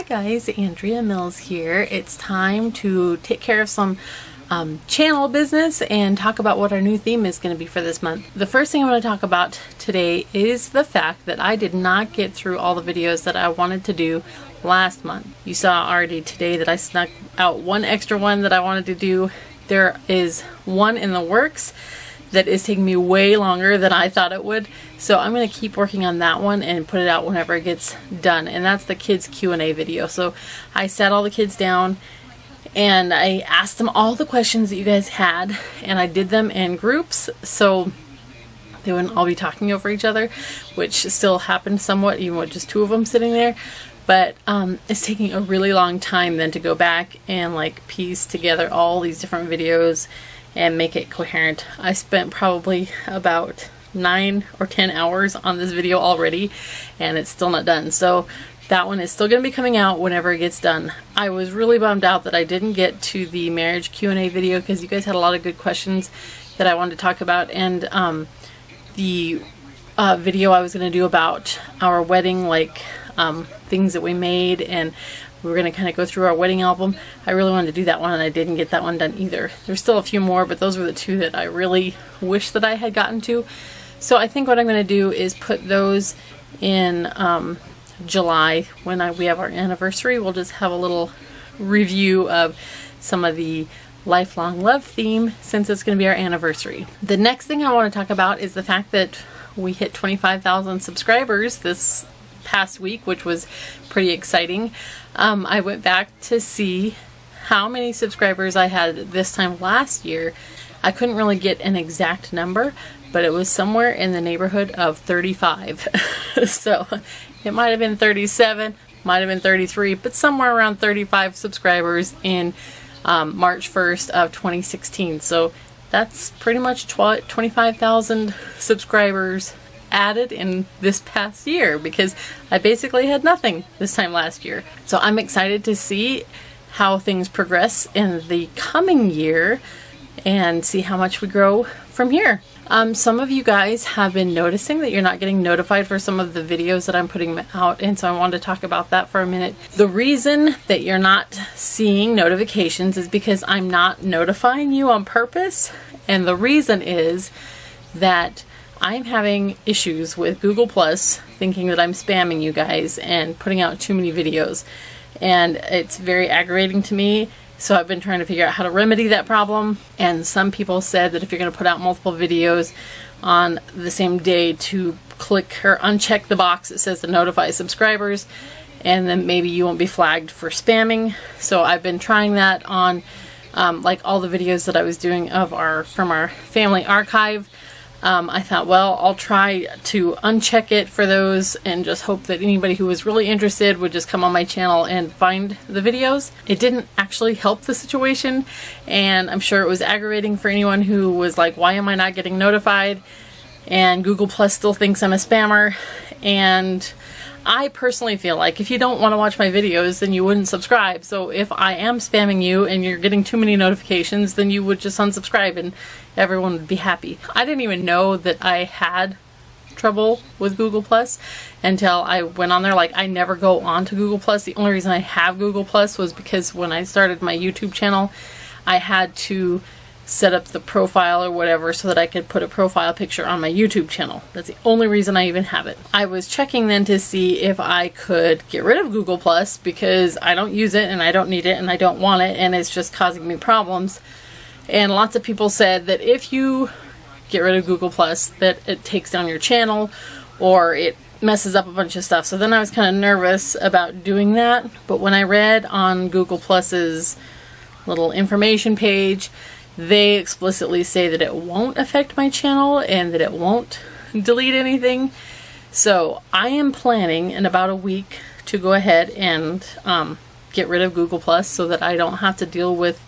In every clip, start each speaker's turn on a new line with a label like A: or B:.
A: guys, Andrea Mills here. It's time to take care of some channel business and talk about what our new theme is going to be for this month. The first thing I'm going to talk about today is the fact that I did not get through all the videos that I wanted to do last month. You saw already today that I snuck out one extra one that I wanted to do. There is one in the works that is taking me way longer than I thought it would. So I'm going to keep working on that one and put it out whenever it gets done. And that's the kids Q&A video. So I sat all the kids down and I asked them all the questions that you guys had, and I did them in groups so they wouldn't all be talking over each other, which still happened somewhat even with just two of them sitting there. But it's taking a really long time then to go back and like piece together all these different videos and make it coherent. I spent probably about 9 or 10 hours on this video already and it's still not done. So that one is still going to be coming out whenever it gets done. I was really bummed out that I didn't get to the marriage Q&A video because you guys had a lot of good questions that I wanted to talk about, and the video I was going to do about our wedding, like things that we made, and we were going to kind of go through our wedding album. I really wanted to do that one and I didn't get that one done either. There's still a few more, but those were the two that I really wish that I had gotten to. So I think what I'm going to do is put those in July when we have our anniversary. We'll just have a little review of some of the lifelong love theme since it's going to be our anniversary. The next thing I want to talk about is the fact that we hit 25,000 subscribers this past week, which was pretty exciting. I went back to see how many subscribers I had this time last year. I couldn't really get an exact number, but it was somewhere in the neighborhood of 35. So it might have been 37, might have been 33, but somewhere around 35 subscribers in March 1st of 2016. So that's pretty much 25,000 subscribers added in this past year, because I basically had nothing this time last year. So I'm excited to see how things progress in the coming year and see how much we grow from here. Some of you guys have been noticing that you're not getting notified for some of the videos that I'm putting out, and so I wanted to talk about that for a minute. The reason that you're not seeing notifications is because I'm not notifying you on purpose, and the reason is that I'm having issues with Google Plus thinking that I'm spamming you guys and putting out too many videos, and it's very aggravating to me. So I've been trying to figure out how to remedy that problem, and some people said that if you're going to put out multiple videos on the same day, to click or uncheck the box that says to notify subscribers, and then maybe you won't be flagged for spamming. So I've been trying that on like all the videos that I was doing of from our family archive. I thought, well, I'll try to uncheck it for those and just hope that anybody who was really interested would just come on my channel and find the videos. It didn't actually help the situation, and I'm sure it was aggravating for anyone who was like, why am I not getting notified? And Google Plus still thinks I'm a spammer. And I personally feel like if you don't want to watch my videos, then you wouldn't subscribe. So if I am spamming you and you're getting too many notifications, then you would just unsubscribe and everyone would be happy. I didn't even know that I had trouble with Google Plus until I went on there. Like, I never go on to Google Plus. The only reason I have Google Plus was because when I started my YouTube channel, I had to set up the profile or whatever so that I could put a profile picture on my YouTube channel. That's the only reason I even have it. I was checking then to see if I could get rid of Google Plus because I don't use it and I don't need it and I don't want it and it's just causing me problems. And lots of people said that if you get rid of Google Plus, that it takes down your channel or it messes up a bunch of stuff. So then I was kind of nervous about doing that. But when I read on Google Plus's little information page, they explicitly say that it won't affect my channel and that it won't delete anything. So I am planning in about a week to go ahead and get rid of Google Plus so that I don't have to deal with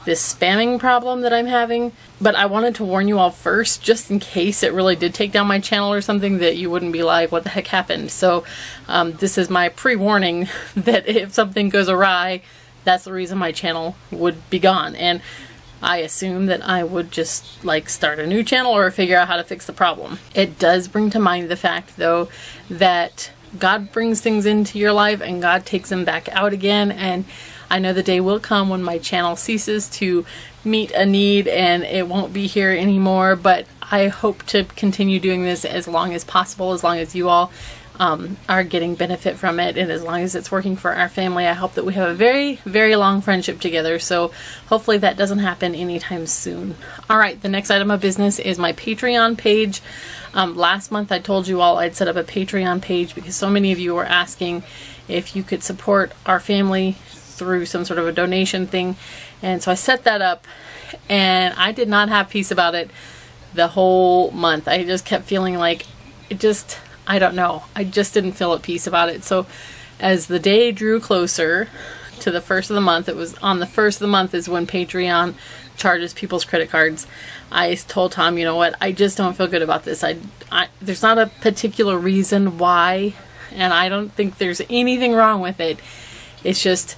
A: this spamming problem that I'm having. But I wanted to warn you all first, just in case it really did take down my channel or something, that you wouldn't be like, what the heck happened? So this is my pre-warning that if something goes awry, that's the reason my channel would be gone. And I assume that I would just like start a new channel or figure out how to fix the problem. It does bring to mind the fact though that God brings things into your life and God takes them back out again. And I know the day will come when my channel ceases to meet a need and it won't be here anymore, but I hope to continue doing this as long as possible, as long as you all are getting benefit from it, and as long as it's working for our family. I hope that we have a very, very long friendship together, so hopefully that doesn't happen anytime soon. Alright, the next item of business is my Patreon page. Last month I told you all I'd set up a Patreon page because so many of you were asking if you could support our family through some sort of a donation thing, and so I set that up, and I did not have peace about it the whole month. I just kept feeling like I don't know. I just didn't feel at peace about it. So as the day drew closer to the first of the month, it was on the first of the month is when Patreon charges people's credit cards. I told Tom, you know what, I just don't feel good about this. There's not a particular reason why, and I don't think there's anything wrong with it. It's just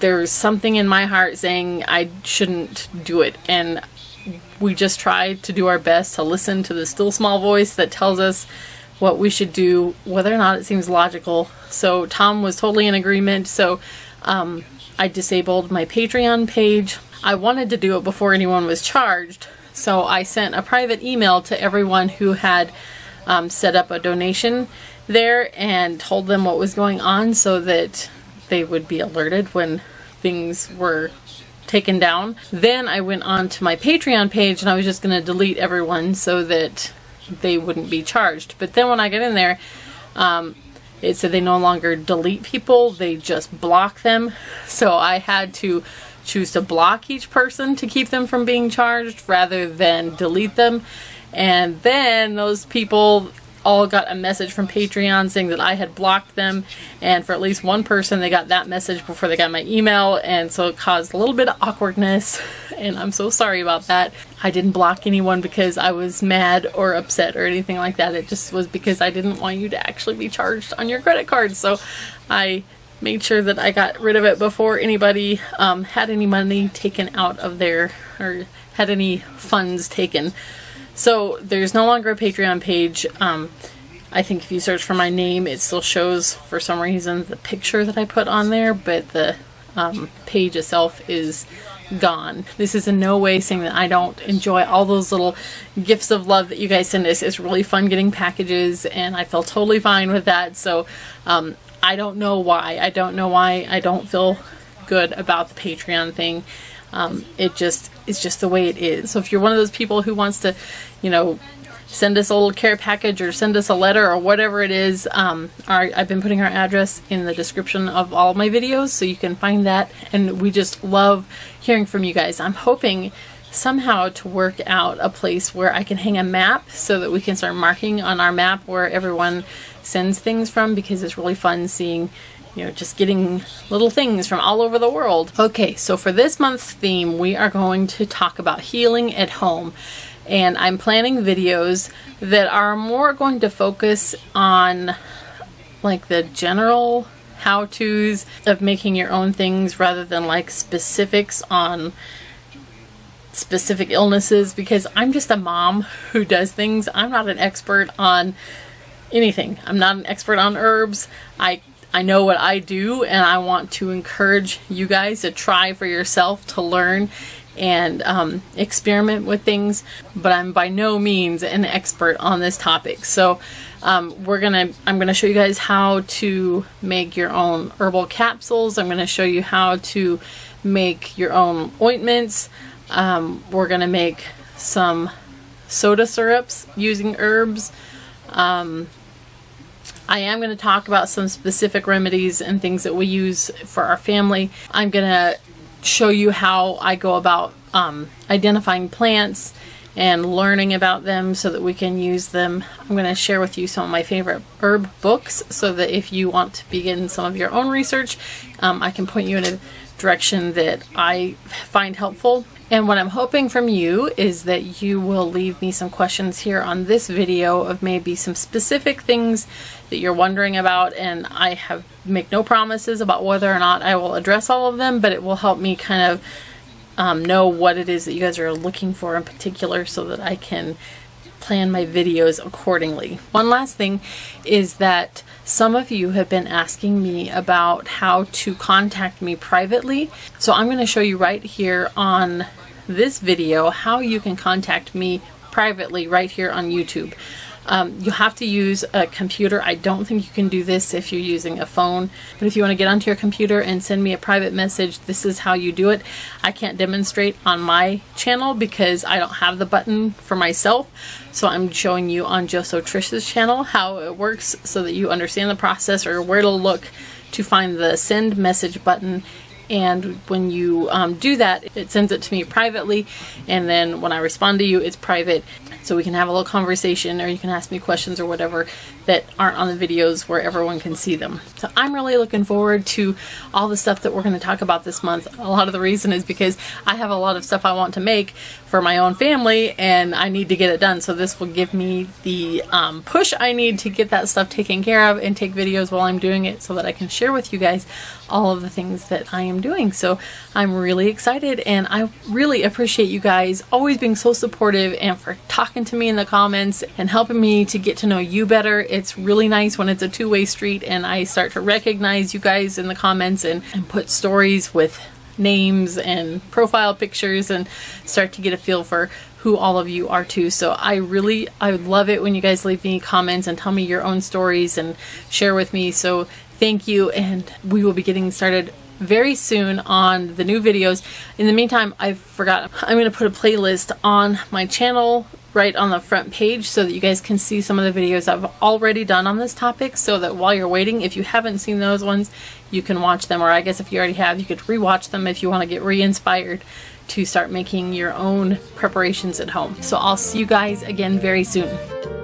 A: there's something in my heart saying I shouldn't do it. And we just try to do our best to listen to the still small voice that tells us what we should do, whether or not it seems logical. So Tom was totally in agreement. So I disabled my Patreon page. I wanted to do it before anyone was charged. So I sent a private email to everyone who had set up a donation there and told them what was going on so that they would be alerted when things were taken down. Then I went on to my Patreon page and I was just going to delete everyone so that they wouldn't be charged. But then when I get in there, it said they no longer delete people, they just block them. So I had to choose to block each person to keep them from being charged rather than delete them. And then those people all got a message from Patreon saying that I had blocked them, and for at least one person they got that message before they got my email, and so it caused a little bit of awkwardness, and I'm so sorry about that. I didn't block anyone because I was mad or upset or anything like that. It just was because I didn't want you to actually be charged on your credit card, so I made sure that I got rid of it before anybody had any money taken out of there or had any funds taken. So there's no longer a Patreon page. I think if you search for my name, it still shows for some reason the picture that I put on there, but the page itself is gone. This is in no way saying that I don't enjoy all those little gifts of love that you guys send us. It's really fun getting packages, and I feel totally fine with that. So I don't know why. I don't know why I don't feel good about the Patreon thing. It's just the way it is. So if you're one of those people who wants to, you know, send us a little care package or send us a letter or whatever it is, I've been putting our address in the description of all of my videos, so you can find that. And we just love hearing from you guys. I'm hoping somehow to work out a place where I can hang a map so that we can start marking on our map where everyone sends things from, because it's really fun seeing, you know, just getting little things from all over the world. Okay, so for this month's theme, we are going to talk about healing at home. And I'm planning videos that are more going to focus on like the general how-tos of making your own things rather than like specifics on specific illnesses, because I'm just a mom who does things. I'm not an expert on anything. I'm not an expert on herbs. I know what I do, and I want to encourage you guys to try for yourself, to learn and experiment with things, but I'm by no means an expert on this topic. So I'm gonna show you guys how to make your own herbal capsules. I'm gonna show you how to make your own ointments. We're gonna make some soda syrups using herbs. I am going to talk about some specific remedies and things that we use for our family. I'm going to show you how I go about identifying plants and learning about them so that we can use them. I'm going to share with you some of my favorite herb books so that if you want to begin some of your own research, I can point you in a direction that I find helpful. And what I'm hoping from you is that you will leave me some questions here on this video of maybe some specific things that you're wondering about, and I make no promises about whether or not I will address all of them, but it will help me kind of know what it is that you guys are looking for in particular so that I can plan my videos accordingly. One last thing is that Some of you have been asking me about how to contact me privately. So I'm going to show you right here on this video how you can contact me privately right here on YouTube. You have to use a computer. I don't think you can do this if you're using a phone, but if you want to get onto your computer and send me a private message, this is how you do it. I can't demonstrate on my channel because I don't have the button for myself, so I'm showing you on Just So Trish's channel how it works so that you understand the process or where to look to find the send message button. And when you do that, it sends it to me privately, and then when I respond to you, it's private, so we can have a little conversation, or you can ask me questions or whatever that aren't on the videos where everyone can see them. So I'm really looking forward to all the stuff that we're going to talk about this month. A lot of the reason is because I have a lot of stuff I want to make for my own family, and I need to get it done. So this will give me the push I need to get that stuff taken care of and take videos while I'm doing it, so that I can share with you guys all of the things that I am doing. So I'm really excited, and I really appreciate you guys always being so supportive and for talking to me in the comments and helping me to get to know you better. It's really nice when it's a two-way street and I start to recognize you guys in the comments and put stories with names and profile pictures and start to get a feel for who all of you are too. So I love it when you guys leave me comments and tell me your own stories and share with me. So thank you, and we will be getting started very soon on the new videos. In the meantime, I forgot, I'm going to put a playlist on my channel right on the front page so that you guys can see some of the videos I've already done on this topic, so that while you're waiting, if you haven't seen those ones, you can watch them, or I guess if you already have, you could rewatch them if you want to get re-inspired to start making your own preparations at home. So I'll see you guys again very soon.